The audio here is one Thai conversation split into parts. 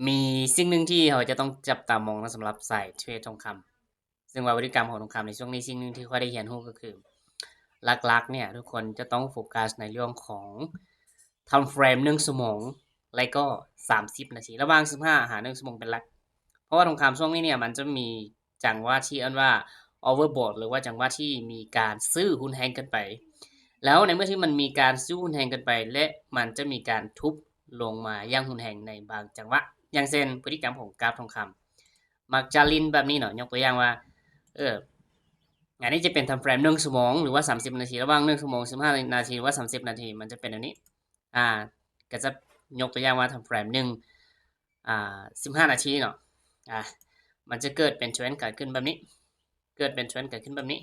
มีสิ่งหนึ่งที่เราจะต้องจับตามองนะสำหรับสายเทรดทองคำซึ่งว่าพฤติกรรมของทองคำในช่วงนี้สิ่งหนึ่งที่ค่อยได้เรียนรู้ก็คือหลักๆเนี่ยทุกคนจะต้องโฟกัสในเรื่องของทำเฟรม1ชั่วโมงและก็30นาทีระหว่าง15หา1ชั่วโมงเป็นหลักเพราะว่าทองคำช่วงนี้เนี่ยมันจะมีจังหวะที่อันว่า overbought หรือว่าจังหวะที่มีการซื้อหุ้นแฮงเกินไปแล้วในเมื่อที่มันมีการซื้อหุ้นแฮงเกินไปและมันจะมีการทุบลงมาย่างหุ้นแฮงในบางจังหวะอย่างเช่นพฤติกรรมของกราฟทองคำมักจะลินแบบนี้เนาะยกตัวอย่างว่างานนี้จะเป็นทำเฟรม1ชั่วโมงหรือว่า30นาทีระหว่าง1ชั่วโมง15นาทีหรือว่า30นาทีมันจะเป็นแบบนี้ก็จะยกตัวอย่างว่าทำเฟรม115นาทีเนาะมันจะเกิดเป็นเทรนด์เกิดขึ้นแบบนี้เกิดเป็นเทรนด์เกิดขึ้นแบบนี้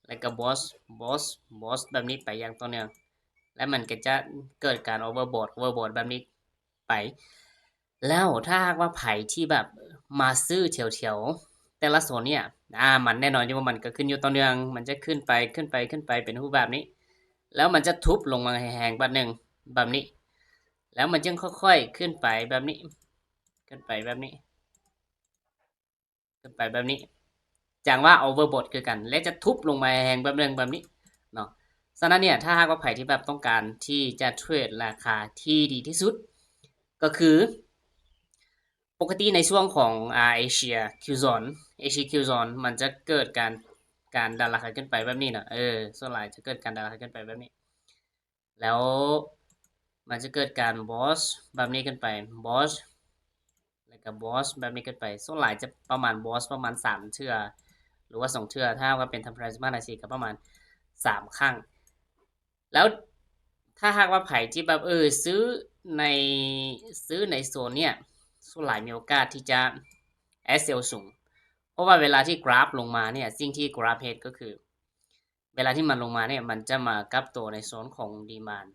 แล้วก็บอสแบบนี้ไปอย่างต่อเนื่องและมันก็จะเกิดการโอเวอร์บอทแบบนี้ไปแล้วถ้าหากว่าไผ่ที่แบบมาซื้อเถียวๆแต่ละโซนเนี่ยมันแน่นอนอยู่ว่ามันก็ขึ้นอยู่ต่อเนื่องมันจะขึ้นไปเป็นรูปแบบนี้แล้วมันจะทุบลงมาแห้งๆแบบหนึ่งแบบนี้แล้วมันจึงค่อยๆขึ้นไปแบบนี้ขึ้นไปแบบนี้ขึ้นไปแบบนี้จังว่าโอเวอร์บอทคือกันและจะทุบลงมาแห้งแบบหนึ่งแบบนี้เนาะฉะนั้นเนี่ยถ้าหากว่าไผ่ที่แบบต้องการที่จะเทรดราคาที่ดีที่สุดก็คือปกติในช่วงของเอเชียคิวซอนมันจะเกิดการดันราคาขึ้นไปแบบนี้เนาะส่วนใหญ่จะเกิดการดันราคาขึ้นไปแบบนี้แล้วมันจะเกิดการบอสแบบนี้ขึ้นไปบอสแล้วก็บอสแบบนี้ขึ้นไปส่วนใหญ่จะประมาณบอสประมาณ3เทื่อหรือว่า2เทื่อถ้าว่าเป็นทำพรายมานาซีก็ประมาณ3ครั้งแล้วถ้าหากว่าไผ่ที่แบบในซื้อในโซนเนี่ยส่วนหลายมีโอกาสที่จะแอสเซลสูงเพราะว่าเวลาที่กราฟลงมาเนี่ยสิ่งที่กราฟเฮดก็คือเวลาที่มันลงมาเนี่ยมันจะมากับตัวในโซนของดีมาน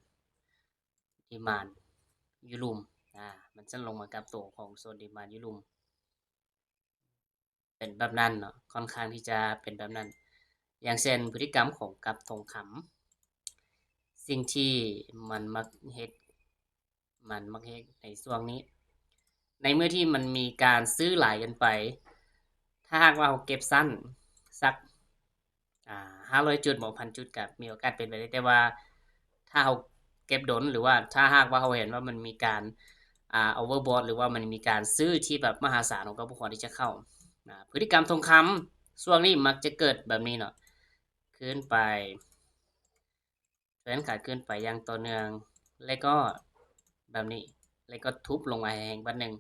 ยูรุมมันจะลงมากับตัวของโซนดีมานยูรุมเป็นแบบนั้นเนาะค่อนข้างที่จะเป็นแบบนั้นอย่างเช่นพฤติกรรมของกับทองคำสิ่งที่มันมักเฮ็ดในช่วงนี้ในเมื่อที่มันมีการซื้อหลายกันไปถ้าหากว่าเราเก็บสั้นสัก500จุดบ1,000จุดกับมีโอกาสเป็นไปได้แต่ว่าถ้าเราเก็บดนหรือว่าถ้าหากว่าเราเห็นว่ามันมีการโอเวอร์บอทหรือว่ามันมีการซื้อที่แบบมหาศาลของก็ควรที่จะเข้าพฤติกรรมทองคำช่วงนี้มักจะเกิดแบบนี้เนาะขึ้นไปเทรนขาดขึ้นไปอย่างต่อเนื่องแล้วก็แบบนี้แล้วก็ทุบลงมาแห่งบัดหนึ่ง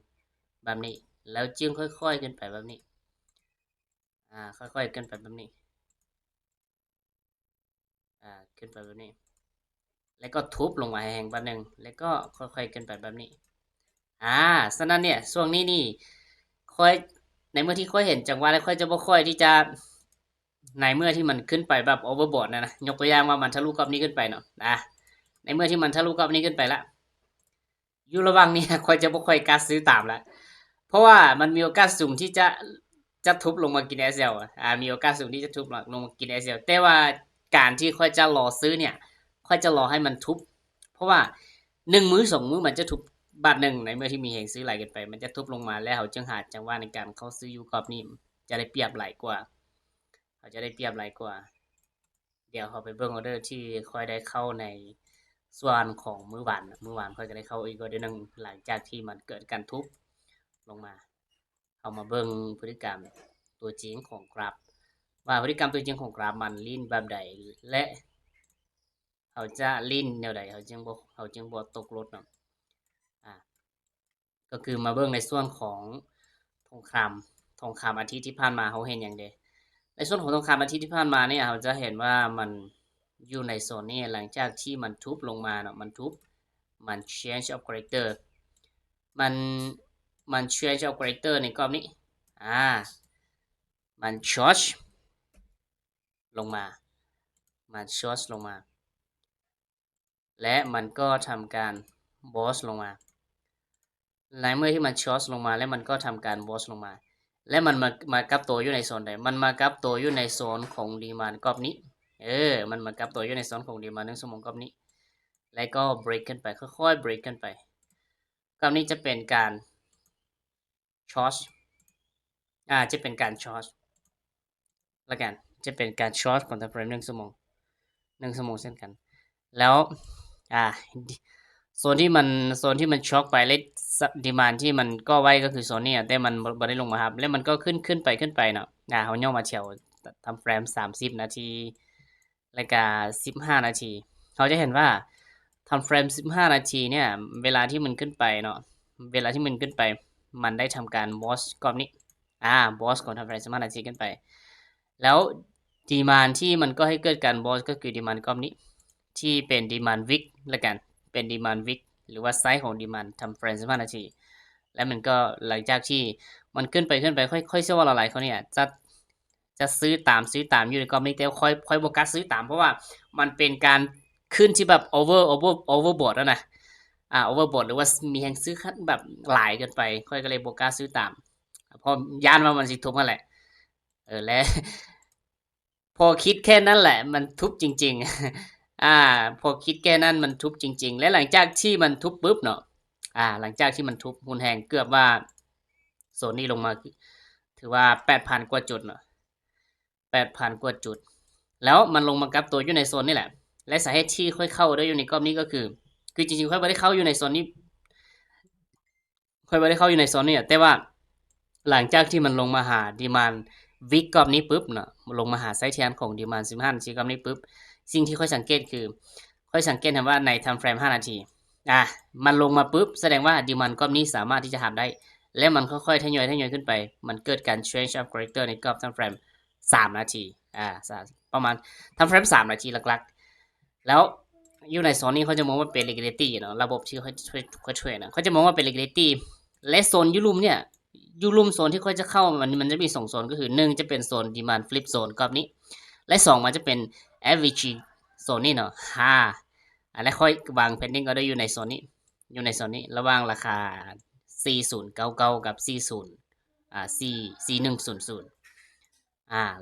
แบบนี้แล้วจึงค่อยๆขึ้นไปแบบนี้ค่อยๆขึ้นไปแบบนี้ขึ้นไปแบบนี้แล้วก็ทุบลงมาแห่งบัดหนึ่งแล้วก็ค่อยๆขึ้นไปแบบนี้อ่าฉะนั้นเนี่ยช่วงนี้นี่ค่อยในเมื่อที่ค่อยเห็นจังหวะแล้วค่อยจะบ่ค่อยที่จะในเมื่อที่มันขึ้นไปแบบโอเวอร์บอทนะยกตัวอย่างว่ามันทะลุกรอบนี้ขึ้นไปเนาะในเมื่อที่มันทะลุกรอบนี้ขึ้นไปละอยู่ระหว่างนี้ค่อยจะบ่ค่อยกล้าซื้อตามละเพราะว่ามันมีโอกาสสูงที่จะทุบลงมากิน SL มีโอกาสสูงที่จะทุบลงมากิน SL แต่ว่าการที่ค่อยจะรอซื้อเนี่ยค่อยจะรอให้มันทุบเพราะว่า1 มื้อ2 มื้อมันจะทุบบาทหนึ่งในเมื่อที่มีเหตุซื้อหลายกันไปมันจะทุบลงมาแล้วเขาจึงหาจังหวะในการเข้าซื้ออยู่กรอบนี้จะได้เปรียบหลายกว่าเขาจะได้เปรียบหลายกว่าเดี๋ยวเขาไปเบิ่งออเดอร์ที่ค่อยได้เข้าในส่วนของมื้อวานค่อยก็ได้เข้าอีกออเดอร์นึงหลังจากที่มันเกิดการทุบลงมาเอามาเบิ่งพฤติกรรมตัวจริงของกราฟว่าพฤติกรรมตัวจริงของกราฟมันลิ้นแบบใดและเขาจะลิ้นแนวใดเขาจึงบ่ตกรถเนาะอ่า ก็คือมาเบิ่งในส่วนของทองคทองคำอาทิตย์ที่ผ่านมาเขาเห็นอย่างเดในส่วนของทองคำอาทิตย์ที่ผ่านมาเนี่ยเราจะเห็นว่ามันอยู่ในโซนนี้หลังจากที่มันทุบลงมาเนาะมัน change of character มันมัน change of character ในกรอบนี้อ่ามัน short ลงมามัน short ลงมาและมันก็ทำการ boss ลงมาในเมื่อที่มันช็อตลงมาแล้วมันก็ทำการบอสลงมาและมันมากับตัวอยู่ในโซนใดมันมากับตัวอยู่ในโซนของดีมานกรอบนี้มันมากับตัวอยู่ในโซนของดีมาน1 ชั่วโมงกรอบนี้แล้วก็เบรกขึ้นไปค่อยๆเบรกขึ้นไปกรอบนี้จะเป็นการ ช็อตจะเป็นการช็อตละกันจะเป็นการช็อตของทำเฟรม1 ชั่วโมงเช่นกันแล้วอ่าโซนที่มันช็อคไปและดีมานที่มันก็ไว้ก็คือโซนนี้แต่มันบ่ได้ลงมาครับแล้วมันก็ขึ้นไปเนาะเขาย่อมาเที่ยวทำเฟรม30 นาทีแล้วก็15 นาทีเขาจะเห็นว่าทำเฟรม15 นาทีเนี่ยเวลาที่มันขึ้นไปเนาะเวลาที่มันขึ้นไปมันได้ทำการบอสกรอบนี้บอสของทำเฟรม15 นาทีขึ้นไปแล้วดีมานที่มันก็ให้เกิดการบอสก็คือดีมานกรอบนี้ที่เป็นดีมานวิกละกันเป็นดีมานวิกหรือว่าไซส์ของดีมานทำเฟรม15 นาทีแล้วมันก็หลังจากที่มันขึ้นไปค่อยๆเชื่อว่าหลายๆคนเนี่ยจะซื้อตามอยู่ในกรอบนี้แต่ค่อยโฟกัสซื้อตามเพราะว่ามันเป็นการขึ้นที่แบบโอเวอร์บอร์ดแล้วนะโอเวอร์บอร์ดหรือว่ามีแห่งซื้อแบบหลายเกินไปค่อยก็เลยโฟกัสซื้อตามพอย่านว่ามันสิทุบกันแหละและ พอคิดแค่นั้นแหละมันทุบจริงๆพอคิดแค่นั้นมันทุบจริงๆและหลังจากที่มันทุบปุ๊บเนาะหลังจากที่มันทุบหุ้นแหงเกือบว่าโซนนี้ลงมาถือว่า 8,000 กว่าจุดเนาะ 8,000 กว่าจุดแล้วมันลงมากับตัวอยู่ในโซนนี่แหละและสาเหตุที่ค่อยเข้าได้อยู่ในกรอบนี้ก็คือจริงๆค่อยไม่ได้เข้าอยู่ในโซนนี้แต่ว่าหลังจากที่มันลงมาหาดีมานวิกกรอบนี้ปุ๊บเนาะลงมาหาไซส์เทียนของดีมาน15 นาทีกรอบนี้ปุ๊บสิ่งที่ค่อยสังเกตคือค่อยสังเกตเห็นว่าในไทม์เฟรม5 นาทีมันลงมาปุ๊บแสดงว่าดีมานกรอบนี้สามารถที่จะหาได้และมันค่อยๆทยอยขึ้นไปมันเกิดการ change of character ในกรอบไทม์เฟรม3 นาทีประมาณทำเฟรม3 นาทีหลักๆแล้วอยู่ในโซนนี้เขาจะมองว่าเป็น liquidity เนาะระบบที่เขาช่วยนะเขาจะมองว่าเป็น liquidity และโซนยูรุมเนี่ยยูรุมโซนที่เขาจะเข้ามันจะมี2 โซนก็คือ1จะเป็นโซน demand flip โซนกรอบนี้และ2มันจะเป็น average โซนนี้เนาะและค่อยวาง pending order อยู่ในโซนนี้ระหว่างราคา4099กับ4100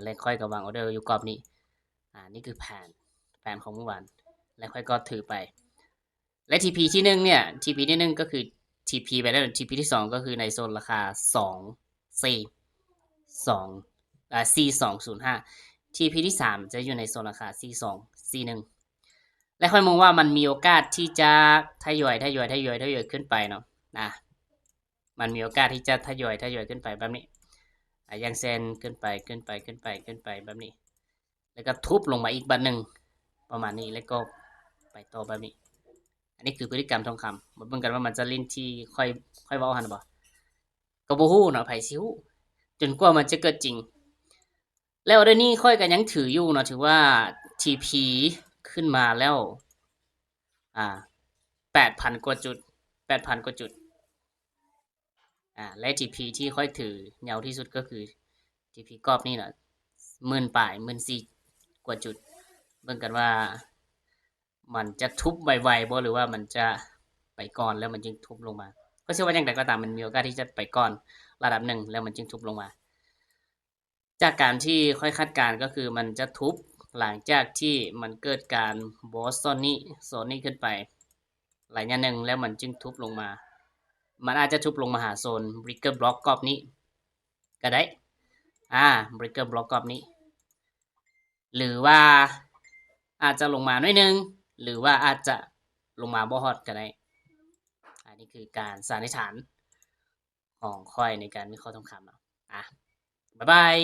และค่อยกับวางออเดอร์อยู่กรอบนี้นี่คือแผนของเมื่อวานและค่อยก็ถือไปและ TP ที่1เนี่ย TP ที่1ก็คือ TP ไปแล้ว TP ที่2ก็คือในโซนราคา4205 TP ที่3จะอยู่ในโซนราคา4241และค่อยมองว่ามันมีโอกาสที่จะทยอยขึ้นไปเนาะมันมีโอกาสที่จะทยอยขึ้นไปแบบนี้ยังเซนขึ้นไปแบบนี้แล้วก็ทุบลงมาอีกบันหนึ่งประมาณนี้แล้วก็ไปต่อแบบนี้อันนี้คือพฤติกรรมทองคำมาเบิ่งกันว่ามันจะลิ้นที่ค่อยเว้าหันบ่ก็บ่ฮู้เนาะไผสิฮู้จนกว่ามันจะเกิดจริงแล้วเดี๋ยวนี้ค่อยก็ยังถืออยู่เนาะถือว่า TP ขึ้นมาแล้ว8,000 กว่าจุดและ TP ที่ค่อยถือยาวที่สุดก็คือ TP กรอบนี่เนาะ10,000ปลาย14,000 กว่าจุดเบิ่งกันว่ามันจะทุบไวๆบ่หรือว่ามันจะไปก่อนแล้วมันจึงทุบลงมาก็เชื่อว่าอย่างไรก็ตามมันมีโอกาสที่จะไปก่อนระดับหนึ่งแล้วมันจึงทุบลงมาจากการที่ค่อยคาดการก็คือมันจะทุบหลังจากที่มันเกิดการบอสโซนนี้ขึ้นไปหลายอย่างหนึ่งแล้วมันจึงทุบลงมามันอาจจะทุบลงมาหาโซน Breaker Block กรอบนี้ก็ได้Breaker Block กรอบนี้หรือว่าอาจจะลงมาหน่อยนึงหรือว่าอาจจะลงมาบ่ฮอดก็ได้อันนี้คือการสันนิษฐานของค่อยในการวิเคราะห์ทองคำบ๊ายบาย